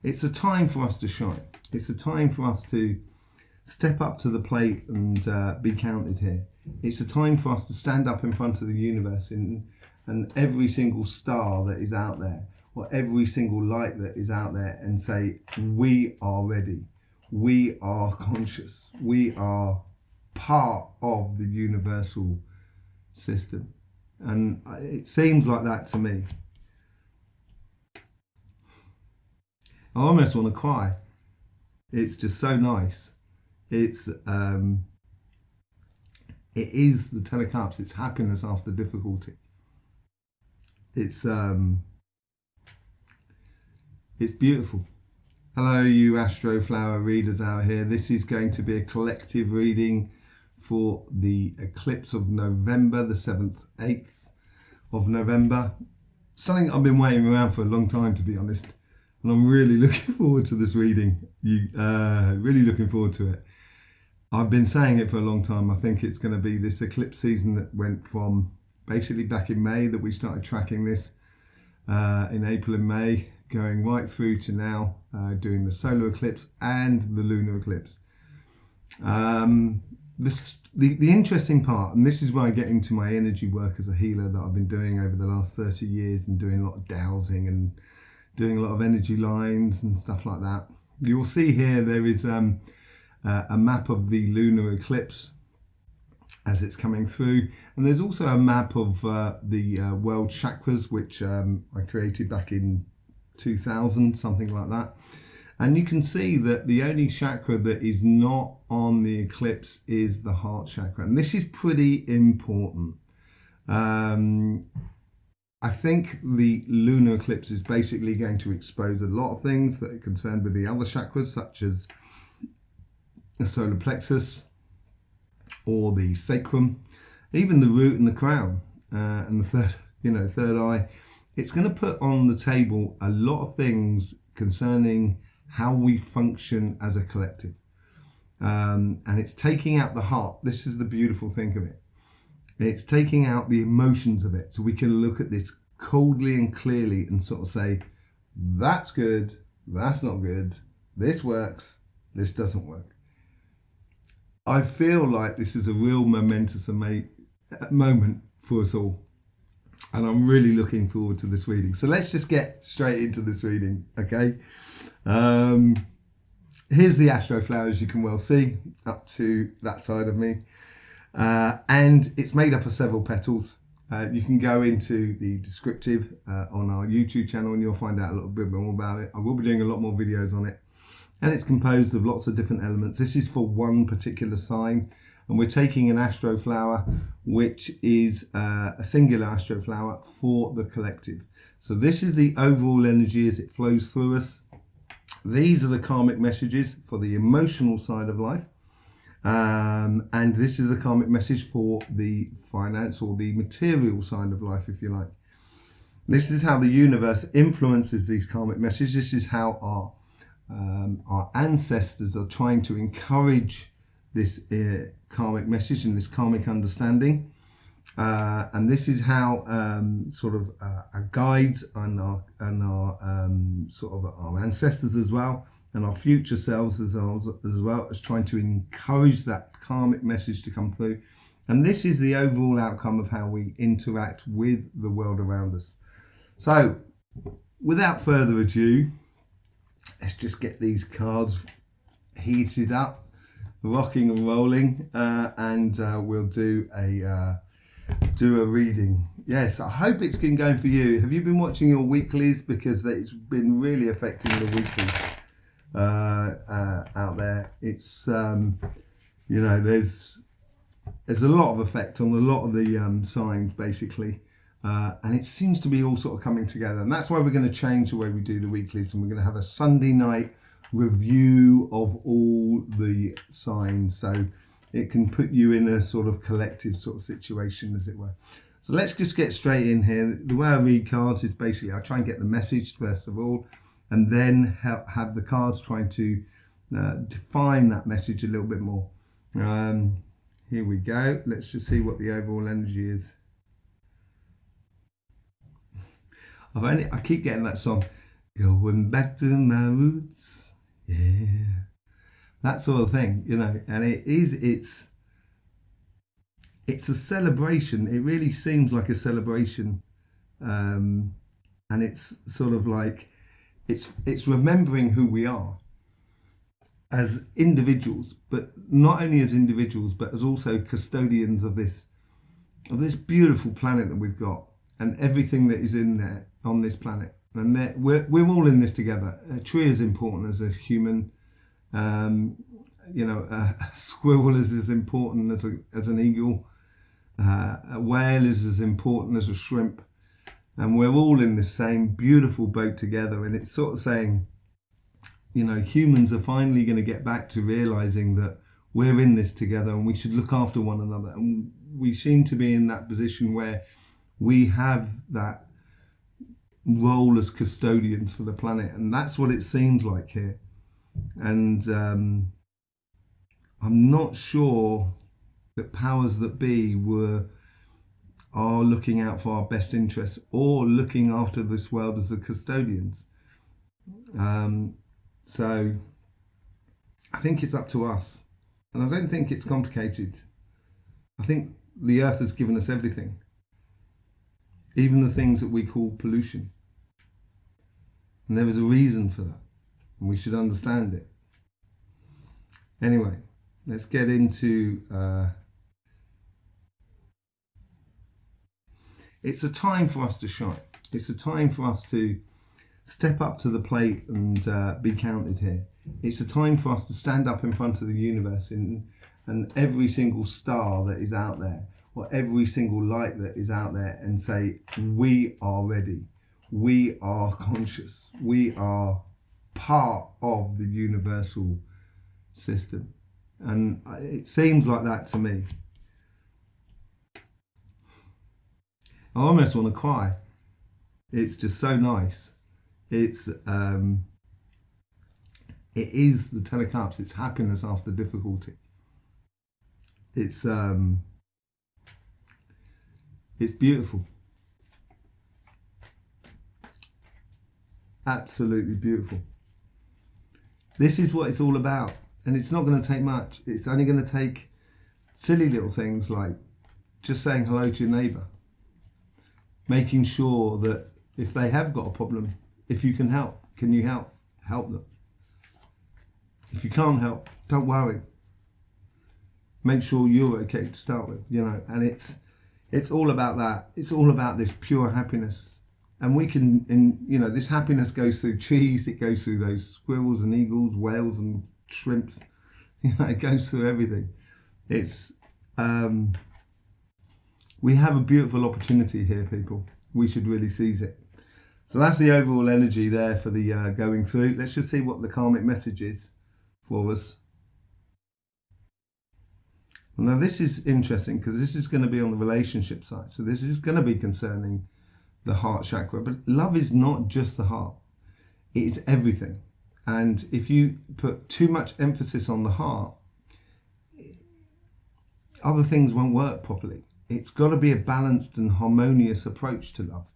It's a time for us to shine. It's a time for us to step up to the plate and be counted here. It's a time for us to stand up in front of the universe and every single star that is out there, or every single light that is out there, and say, we are ready. We are conscious. We are part of the universal system. And it seems like that to me. I almost want to cry. It's just so nice. It is the Ten of Cups. It's happiness after difficulty. It's beautiful. Hello, you Astroflower readers out here. This is going to be a collective reading for the eclipse of November, the 7th, 8th of November. Something I've been waiting around for a long time, to be honest. And I'm really looking forward to this reading. Really looking forward to it. I've been saying it for a long time. I think it's going to be this eclipse season that went from basically back in May that we started tracking this in April and May, going right through to now, doing the solar eclipse and the lunar eclipse. The interesting part, and this is where I get into my energy work as a healer that I've been doing over the last 30 years and doing a lot of dowsing and doing a lot of energy lines and stuff like that. You will see here there is a map of the lunar eclipse as it's coming through, and there's also a map of the world chakras, which I created back in 2000, something like that. And you can see that the only chakra that is not on the eclipse is the heart chakra, and this is pretty important. I think the lunar eclipse is basically going to expose a lot of things that are concerned with the other chakras, such as the solar plexus or the sacrum, even the root and the crown, and the third eye. It's going to put on the table a lot of things concerning how we function as a collective, and it's taking out the heart. This is the beautiful thing of it. It's taking out the emotions of it, so we can look at this coldly and clearly and sort of say, that's good, that's not good, this works, this doesn't work. I feel like this is a real momentous moment for us all, and I'm really looking forward to this reading. So let's just get straight into this reading, okay? Here's the Astroflower, as you can well see, up to that side of me. And it's made up of several petals. You can go into the descriptive on our YouTube channel and you'll find out a little bit more about it. I will be doing a lot more videos on it. And it's composed of lots of different elements. This is for one particular sign. And we're taking an Astroflower, which is a singular Astroflower for the collective. So this is the overall energy as it flows through us. These are the karmic messages for the emotional side of life. And this is the karmic message for the finance or the material side of life, if you like. This is how the universe influences these karmic messages. This is how our ancestors are trying to encourage this karmic message and this karmic understanding. And this is how our guides and our ancestors as well, and our future selves as well as trying to encourage that karmic message to come through. And this is the overall outcome of how we interact with the world around us. So without further ado, let's just get these cards heated up, rocking and rolling, and we'll do a reading. Yes, I hope it's been going for you. Have you been watching your weeklies? Because it's been really affecting the weeklies out there. It's there's a lot of effect on a lot of the signs basically, and it seems to be all sort of coming together, and that's why we're going to change the way we do the weeklies, and we're going to have a Sunday night review of all the signs, so it can put you in a sort of collective sort of situation, as it were. So let's just get straight in here. The way I read cards is basically I try and get the message first of all, and then have the cards trying to define that message a little bit more. Here we go. Let's just see what the overall energy is. I keep getting that song. Going back to my roots. Yeah. That sort of thing, you know, and it's a celebration. It really seems like a celebration. And it's sort of like it's remembering who we are as individuals, but not only as individuals, but as also custodians of this beautiful planet that we've got, and everything that is in there on this planet. And we're all in this together. A tree is important as a human. You know, a squirrel is as important as an eagle. A whale is as important as a shrimp. And we're all in this same beautiful boat together. And it's sort of saying, you know, humans are finally going to get back to realizing that we're in this together and we should look after one another. And we seem to be in that position where we have that role as custodians for the planet. And that's what it seems like here. And I'm not sure that powers that be are looking out for our best interests or looking after this world as the custodians. So I think it's up to us. And I don't think it's complicated. I think the earth has given us everything, even the things that we call pollution. And there is a reason for that, and we should understand it. Anyway, let's get into it's a time for us to shine. It's a time for us to step up to the plate and be counted here. It's a time for us to stand up in front of the universe and every single star that is out there, or every single light that is out there, and say, we are ready. We are conscious. We are part of the universal system. And it seems like that to me. I almost want to cry. It's just so nice. It is the Ten of Cups. It's happiness after difficulty. It's beautiful. Absolutely beautiful. This is what it's all about. And it's not going to take much. It's only going to take silly little things like just saying hello to your neighbour. Making sure that if they have got a problem, if you can help, can you help? Help them. If you can't help, don't worry. Make sure you're okay to start with, you know. And it's all about that. It's all about this pure happiness. And we can, you know, this happiness goes through trees. It goes through those squirrels and eagles, whales and shrimps. You know, it goes through everything. It's we have a beautiful opportunity here, people. We should really seize it. So that's the overall energy there for the going through. Let's just see what the karmic message is for us. Now this is interesting because this is going to be on the relationship side. So this is going to be concerning the heart chakra. But love is not just the heart. It is everything. And if you put too much emphasis on the heart, other things won't work properly. It's got to be a balanced and harmonious approach to love.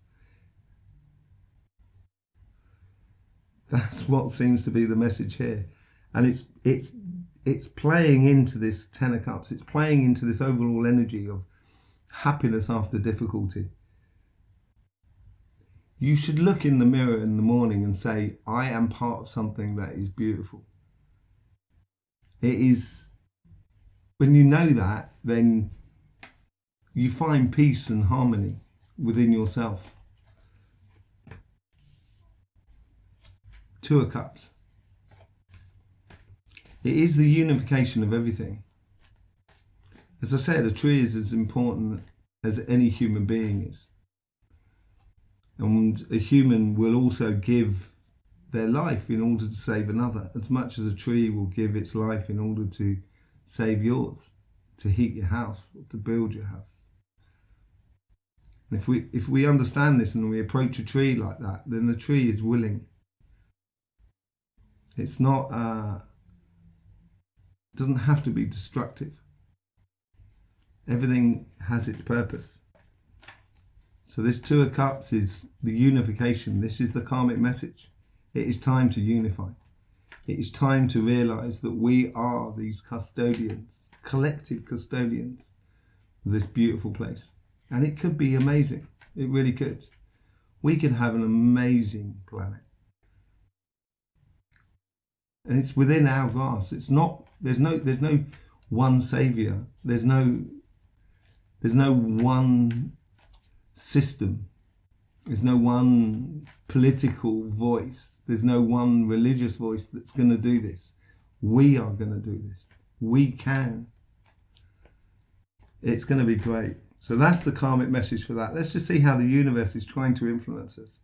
That's what seems to be the message here. And it's playing into this Ten of Cups. It's playing into this overall energy of happiness after difficulty. You should look in the mirror in the morning and say, I am part of something that is beautiful. It is, when you know that, then you find peace and harmony within yourself. Two of Cups. It is the unification of everything. As I said, a tree is as important as any human being is. And a human will also give their life in order to save another, as much as a tree will give its life in order to save yours, to heat your house, or to build your house. And if we understand this and we approach a tree like that, then the tree is willing. It's not, it doesn't have to be destructive. Everything has its purpose. So this Two of Cups is the unification. This is the karmic message. It is time to unify. It is time to realize that we are these custodians, collective custodians of this beautiful place. And it could be amazing. It really could. We could have an amazing planet. And it's within our grasp. It's not, there's no one savior. There's no one system. There's no one political voice. There's no one religious voice that's going to do this. We are going to do this. We can. It's going to be great. So that's the karmic message for that. Let's just see how the universe is trying to influence us.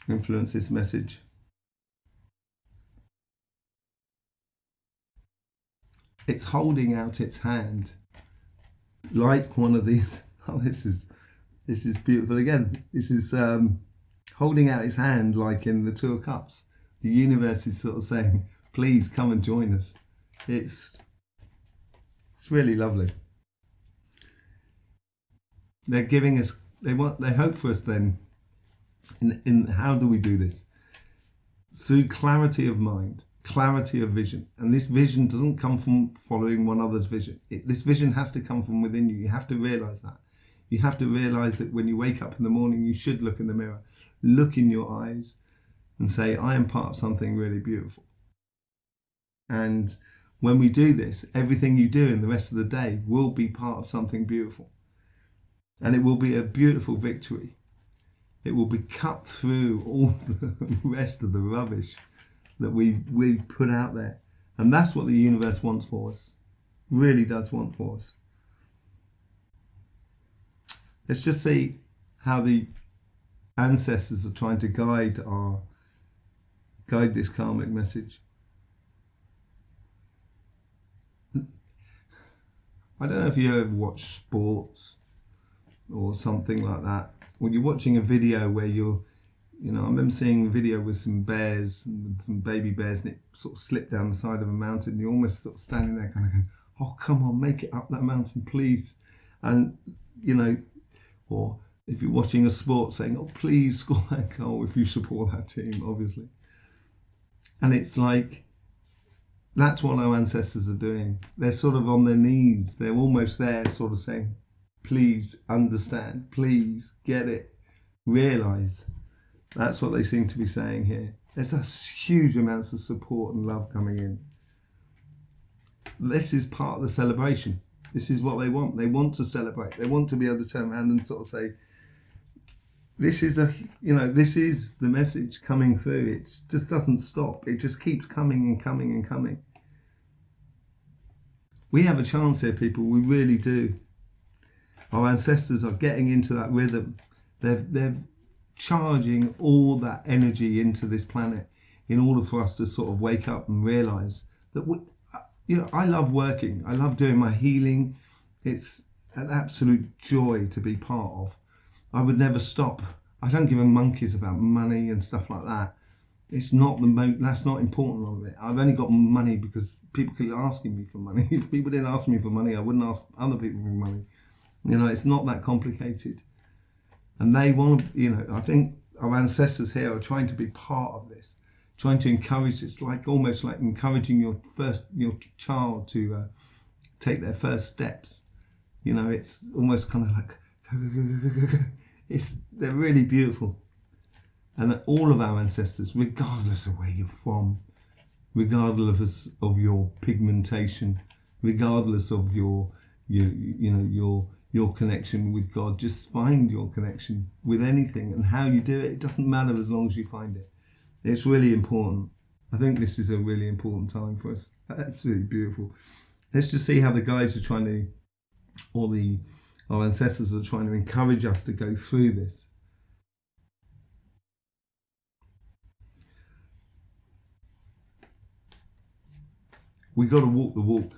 Influence this message. It's holding out its hand like one of these. Oh, this is beautiful again. This is holding out its hand like in the Two of Cups. The universe is sort of saying, please come and join us. It's really lovely. They're giving us, they hope for us then, in how do we do this? Through clarity of mind, clarity of vision. And this vision doesn't come from following one other's vision. This vision has to come from within you. You have to realize that. You have to realize that when you wake up in the morning, you should look in the mirror, look in your eyes and say, I am part of something really beautiful. And when we do this, everything you do in the rest of the day will be part of something beautiful. And it will be a beautiful victory. It will be cut through all the rest of the rubbish that we put out there. And that's what the universe wants for us. Really does want for us. Let's just see how the ancestors are trying to guide this karmic message. I don't know if you ever watch sports or something like that. When you're watching a video where I remember seeing a video with some bears, with some baby bears, and it sort of slipped down the side of a mountain. And you're almost sort of standing there kind of going, oh, come on, make it up that mountain, please. And, or if you're watching a sport saying, oh, please score that goal if you support that team, obviously. And it's like, that's what our ancestors are doing. They're sort of on their knees. They're almost there sort of saying, please understand, please get it, realize. That's what they seem to be saying here. There's a huge amounts of support and love coming in. This is part of the celebration. This is what they want. They want to celebrate. They want to be able to turn around and sort of say, this is this is the message coming through. It just doesn't stop. It just keeps coming and coming and coming. We have a chance here, people. We really do. Our ancestors are getting into that rhythm. They're charging all that energy into this planet in order for us to sort of wake up and realize that I love working. I love doing my healing. It's an absolute joy to be part of. I would never stop. I don't give a monkeys about money and stuff like that. It's not that's not important on it. I've only got money because people keep asking me for money. If people didn't ask me for money, I wouldn't ask other people for money. It's not that complicated. And they want to, I think our ancestors here are trying to be part of this, trying to encourage. It's like almost like encouraging your child to take their first steps. It's almost kind of like go. They're really beautiful. And that all of our ancestors, regardless of where you're from, regardless of your pigmentation, regardless of your connection with God, just find your connection with anything, and how you do it doesn't matter as long as you find it. It's really important. I think this is a really important time for us. Absolutely beautiful. Let's just see how the guides are trying to, our ancestors are trying to encourage us to go through this. We got to walk the walk.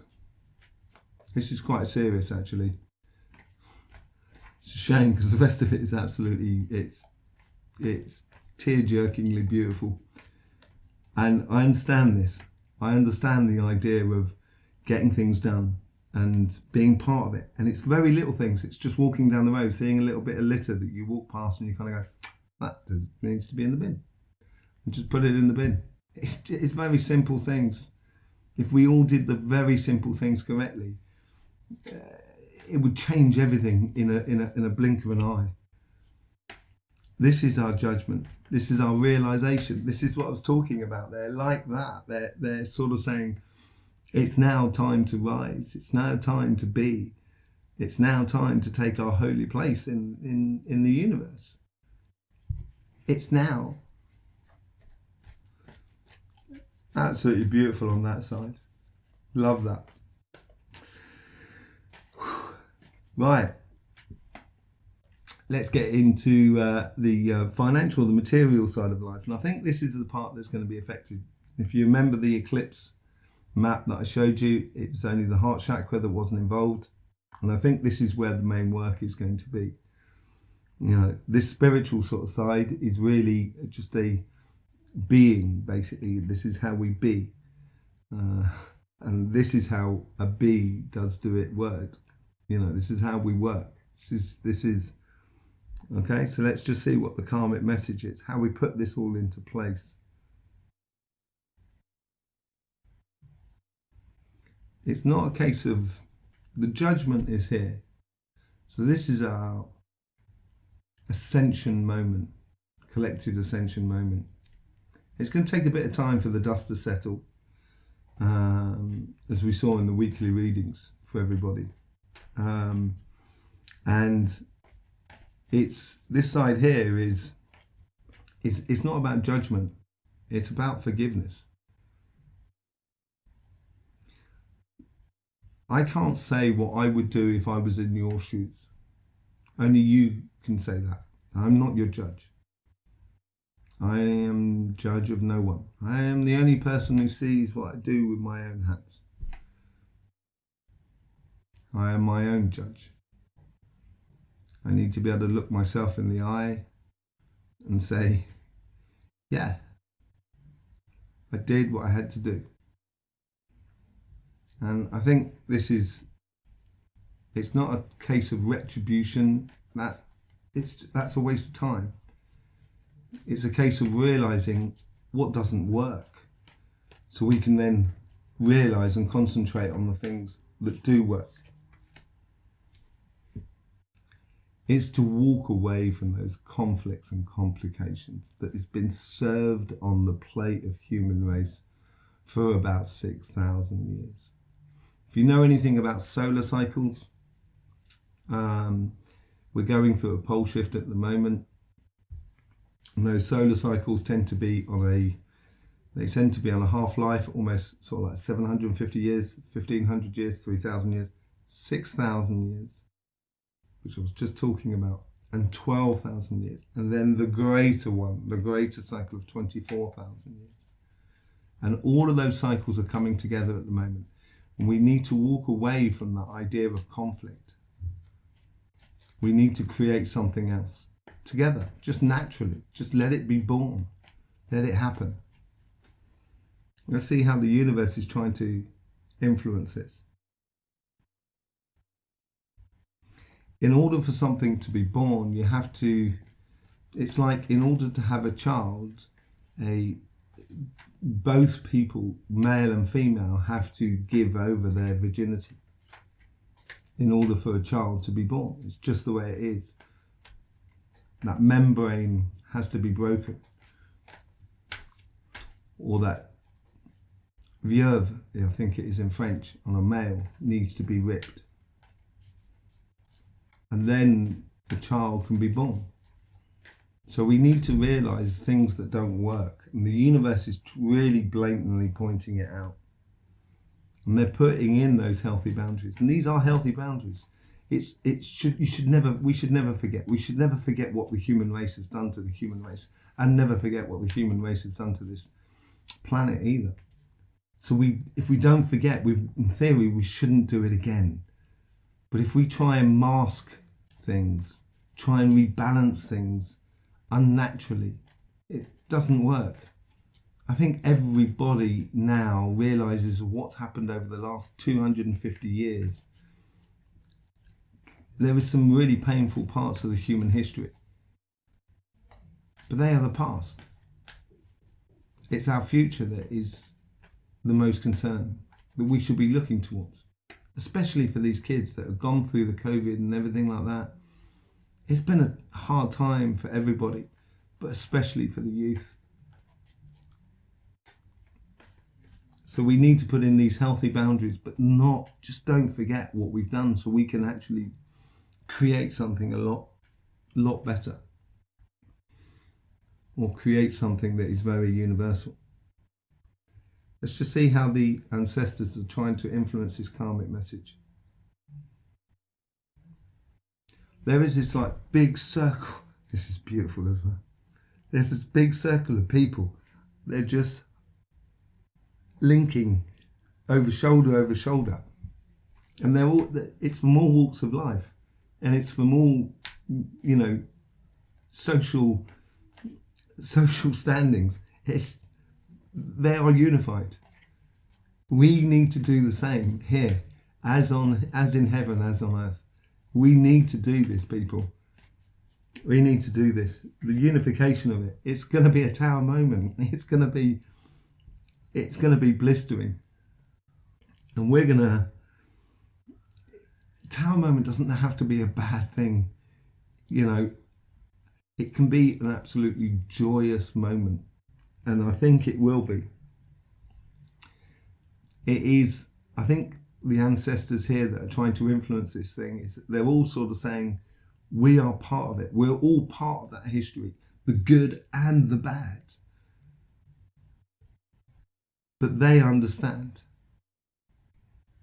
This is quite serious, actually. It's a shame because the rest of it is absolutely, it's tear-jerkingly beautiful. And I understand this. I understand the idea of getting things done and being part of it. And it's very little things. It's just walking down the road, seeing a little bit of litter that you walk past and you kind of go, that needs to be in the bin. and just put it in the bin. It's very simple things. If we all did the very simple things correctly, it would change everything in a blink of an eye. This is our judgment. This is our realization. This is what I was talking about. They're like that. They're sort of saying, it's now time to rise. It's now time to be. It's now time to take our holy place in the universe. It's now. Absolutely beautiful on that side. Love that. Right. Let's get into the financial, the material side of life. And I think this is the part that's going to be affected. If you remember the eclipse map that I showed you, it was only the heart chakra that wasn't involved. And I think this is where the main work is going to be. You know, this spiritual sort of side is really just a being, basically. This is how we be. And this is how a bee does do it work. You know, this is how we work. This is okay. So let's just see what the karmic message is, how we put this all into place. It's not a case of, the judgment is here. So this is our ascension moment, collective ascension moment. It's going to take a bit of time for the dust to settle, as we saw in the weekly readings for everybody. And it's this side here is it's not about judgment, it's about forgiveness. I can't say what I would do if I was in your shoes. Only you can say that. I'm not your judge. I am judge of no one. I am the only person who sees what I do with my own hands. I am my own judge. I need to be able to look myself in the eye and say, yeah, I did what I had to do. And I think it's not a case of retribution. That's a waste of time. It's a case of realizing what doesn't work, so we can then realize and concentrate on the things that do work. It's to walk away from those conflicts and complications that has been served on the plate of human race for about 6,000 years. If you know anything about solar cycles, we're going through a pole shift at the moment. And those solar cycles tend to be on a half-life, almost sort of like 750 years, 1,500 years, 3,000 years, 6,000 years, which I was just talking about, and 12,000 years. And then the greater one, the greater cycle of 24,000 years. And all of those cycles are coming together at the moment. And we need to walk away from that idea of conflict. We need to create something else together, just naturally. Just let it be born. Let it happen. Let's see how the universe is trying to influence this. In order for something to be born, you have to, it's like in order to have a child, both people, male and female, have to give over their virginity in order for a child to be born. It's just the way it is. That membrane has to be broken, or that veuve, I think it is in French, on a male needs to be ripped, and then the child can be born. So we need to realize things that don't work, and the universe is really blatantly pointing it out, and they're putting in those healthy boundaries, and these are healthy boundaries. We should never forget. We should never forget what the human race has done to the human race, and never forget what the human race has done to this planet either. So if we don't forget, in theory, we shouldn't do it again. But if we try and mask things, try and rebalance things unnaturally, it doesn't work. I think everybody now realizes what's happened over the last 250 years. There is some really painful parts of the human history, but they are the past. It's our future that is the most concern, that we should be looking towards, especially for these kids that have gone through the COVID and everything like that. It's been a hard time for everybody, but especially for the youth. So we need to put in these healthy boundaries, but just don't forget what we've done, so we can actually create something a lot better, or create something that is very universal. Let's just see how the ancestors are trying to influence this karmic message. There is this like big circle. This is beautiful as well. There's this big circle of people. They're just linking over shoulder. And it's from all walks of life. And it's from all, social standings. They are unified. We need to do the same here, as in heaven, as on earth. We need to do this, people. We need to do this. The unification of it. It's going to be a tower moment. It's going to be blistering. And tower moment doesn't have to be a bad thing. It can be an absolutely joyous moment. And I think it will be. It is, I think the ancestors here that are trying to influence this thing, they're all sort of saying, we are part of it. We're all part of that history, the good and the bad. But they understand,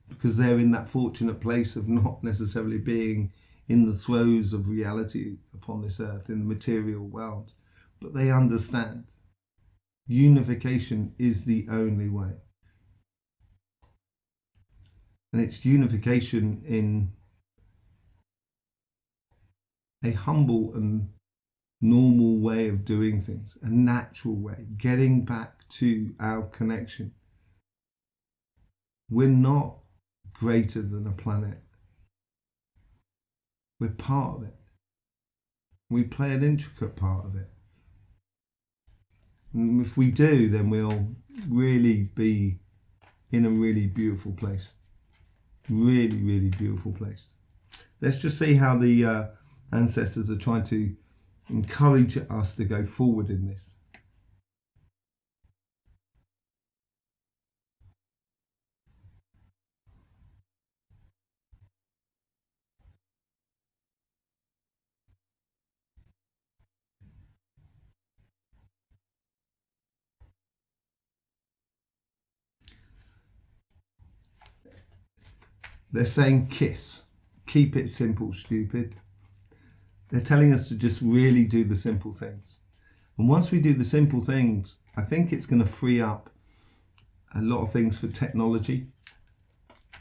because they're in that fortunate place of not necessarily being in the throes of reality upon this earth, in the material world. But they understand. Unification is the only way. And it's unification in a humble and normal way of doing things, a natural way, getting back to our connection. We're not greater than a planet. We're part of it. We play an intricate part of it. And if we do, then we'll really be in a really beautiful place. Really, really beautiful place. Let's just see how the ancestors are trying to encourage us to go forward in this. They're saying kiss. Keep it simple, stupid. They're telling us to just really do the simple things. And once we do the simple things, I think it's going to free up a lot of things for technology,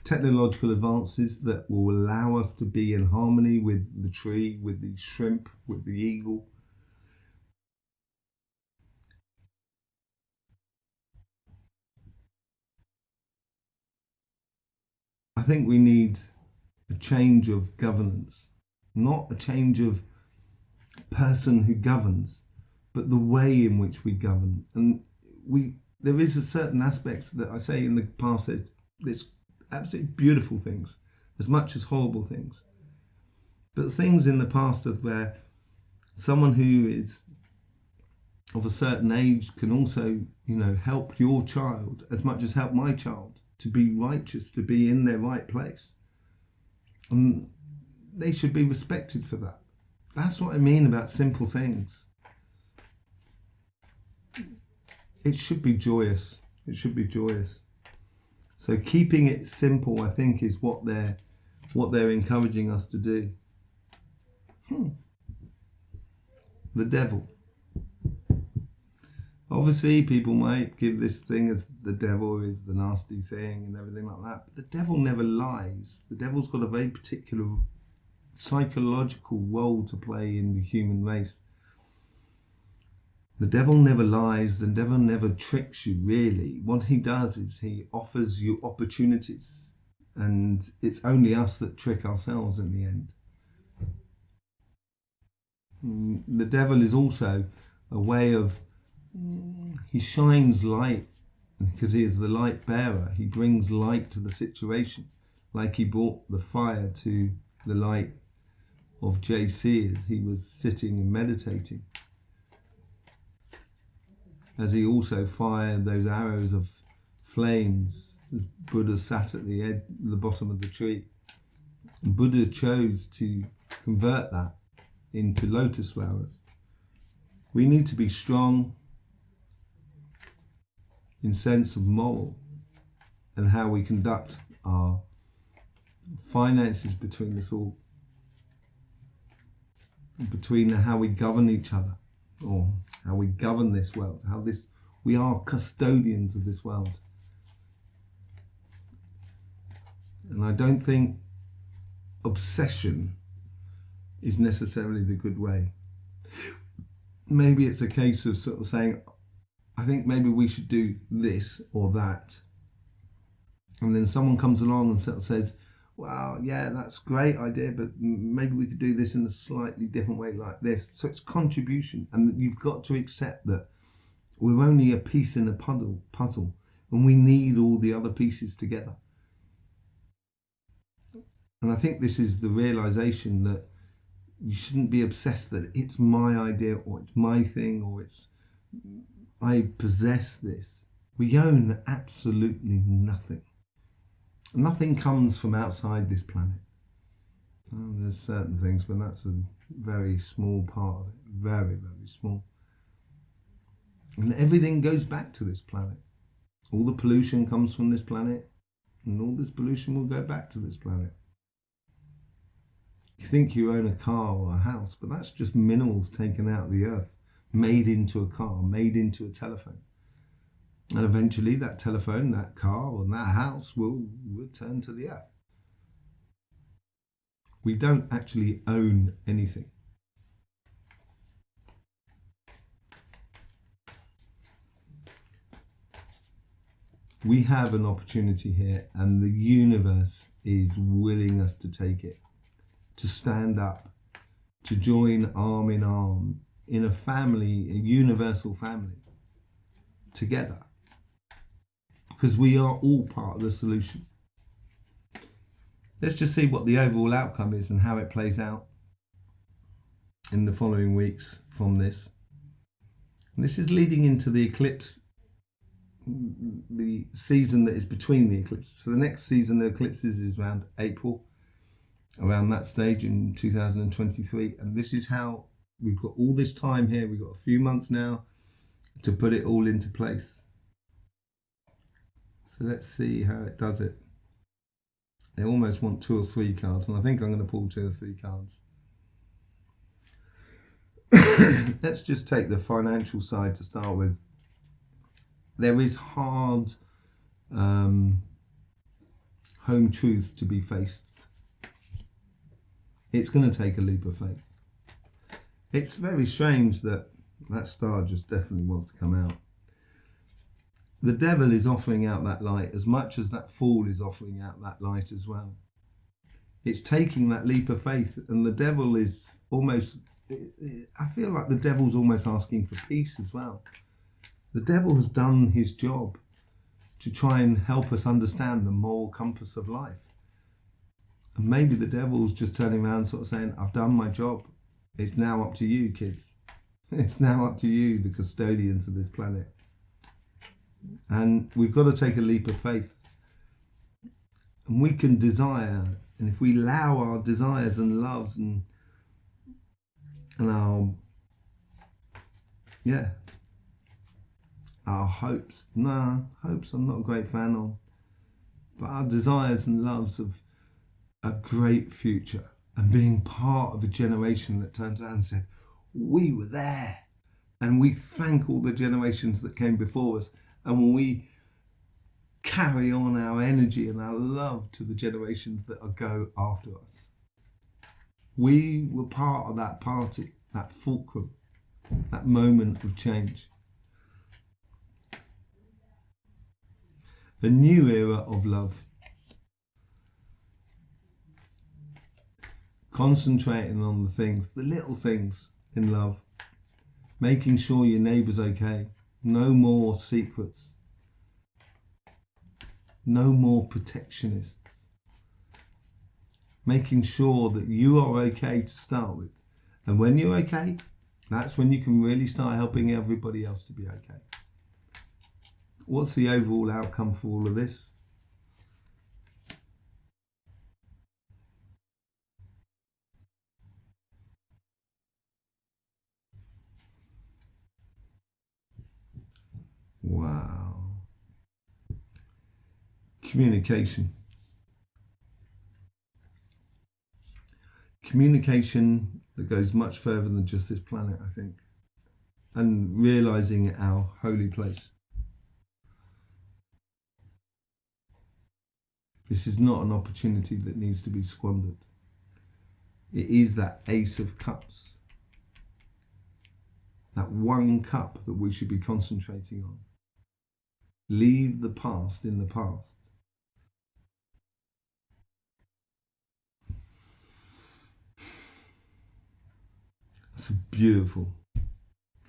technological advances that will allow us to be in harmony with the tree, with the shrimp, with the eagle. I think we need a change of governance, not a change of person who governs, but the way in which we govern. And there is a certain aspects that I say in the past, there's absolutely beautiful things, as much as horrible things. But things in the past of where someone who is of a certain age can also, help your child as much as help my child to be righteous, to be in their right place. And they should be respected for that. That's what I mean about simple things. It should be joyous. It should be joyous. So keeping it simple, I think, is what they're encouraging us to do. The devil. Obviously, people might give this thing as the devil is the nasty thing and everything like that. But the devil never lies. The devil's got a very particular psychological role to play in the human race. The devil never lies. The devil never tricks you, really. What he does is he offers you opportunities. And it's only us that trick ourselves in the end. The devil is also a way of he shines light because he is the light bearer. He brings light to the situation, like he brought the fire to the light of JC as he was sitting and meditating, as he also fired those arrows of flames as Buddha sat at the bottom of the tree. And Buddha chose to convert that into lotus flowers. We need to be strong in sense of moral and how we conduct our finances between us all, between how we govern each other, or how we govern this world, we are custodians of this world. And I don't think obsession is necessarily the good way. Maybe it's a case of sort of saying, I think maybe we should do this or that. And then someone comes along and sort of says, well, yeah, that's a great idea, but maybe we could do this in a slightly different way like this. So it's contribution. And you've got to accept that we're only a piece in a puzzle, and we need all the other pieces together. And I think this is the realization that you shouldn't be obsessed that it's my idea or it's my thing or I possess this. We own absolutely nothing. Nothing comes from outside this planet. Well, there's certain things, but that's a very small part of it. Very, very small. And everything goes back to this planet. All the pollution comes from this planet, and all this pollution will go back to this planet. You think you own a car or a house, but that's just minerals taken out of the earth, made into a car, made into a telephone. And eventually that telephone, that car, and that house will return to the earth. We don't actually own anything. We have an opportunity here, and the universe is willing us to take it, to stand up, to join arm in arm in a family, a universal family, together. Because we are all part of the solution. Let's just see what the overall outcome is and how it plays out in the following weeks from this. And this is leading into the eclipse, the season that is between the eclipses. So the next season of eclipses is around April, around that stage in 2023. And this is how we've got all this time here. We've got a few months now to put it all into place. So let's see how it does it. They almost want 2 or 3 cards, and I think I'm going to pull 2 or 3 cards. Let's just take the financial side to start with. There is hard home truths to be faced. It's going to take a leap of faith. It's very strange that star just definitely wants to come out. The devil is offering out that light as much as that fool is offering out that light as well. It's taking that leap of faith, and the devil is almost, I feel like the devil's almost asking for peace as well. The devil has done his job to try and help us understand the moral compass of life. And maybe the devil's just turning around sort of saying, I've done my job. It's now up to you, kids. It's now up to you, the custodians of this planet. And we've got to take a leap of faith. And we can desire, and if we allow our desires and loves and our hopes. Hopes I'm not a great fan of. But our desires and loves of a great future and being part of a generation that turns out and said, we were there. And we thank all the generations that came before us. And when we carry on our energy and our love to the generations that will go after us. We were part of that party, that fulcrum, that moment of change. A new era of love. Concentrating on the things, the little things in love. Making sure your neighbour's okay. No more secrets. No more protectionists. Making sure that you are okay to start with. And when you're okay, that's when you can really start helping everybody else to be okay. What's the overall outcome for all of this? Wow. Communication. Communication that goes much further than just this planet, I think. And realizing our holy place. This is not an opportunity that needs to be squandered. It is that Ace of Cups. That one cup that we should be concentrating on. Leave the past in the past. That's beautiful.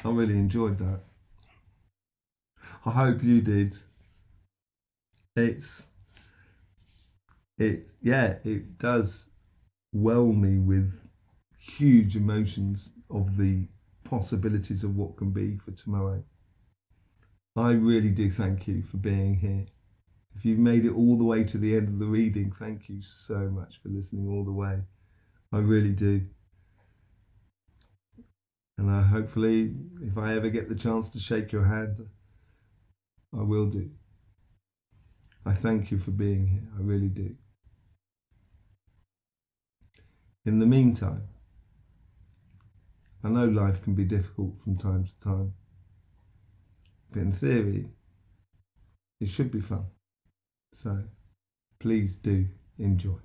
I really enjoyed that. I hope you did. It does whelm me with huge emotions of the possibilities of what can be for tomorrow. I really do thank you for being here. If you've made it all the way to the end of the reading, thank you so much for listening all the way. I really do. And hopefully, if I ever get the chance to shake your hand, I will do. I thank you for being here. I really do. In the meantime, I know life can be difficult from time to time, but in theory, it should be fun. So please do enjoy.